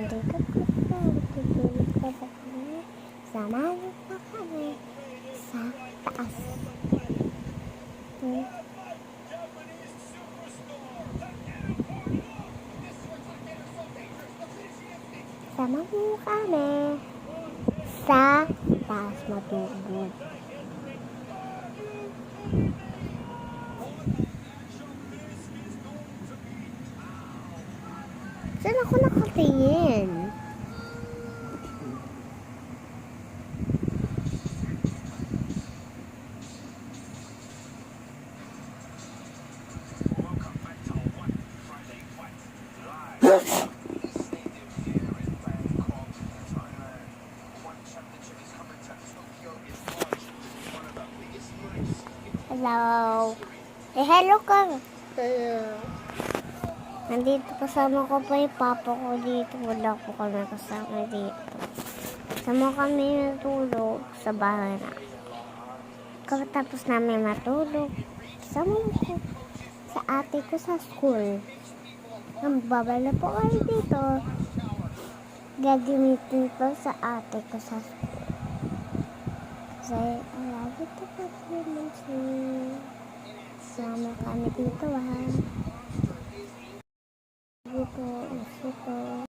Hindi ka pa, tutulog ka ba kami? Samahan mo pa kami sa taas. Samahan mo kami sa taas matulog. Saan ako nakatingin? Hello. Hello ka. Nandito kasama ko pa yung papa ko dito. Wala po kami kasama dito. Sama kami natulog sa bahay na. Tapos namin matulog. Sama ko sa ate ko sa school. Babala po kayo dito. Gagamitin ko sa ate ko sa school. Kasi lagi ito pa naman siya. Sama kami dito ha.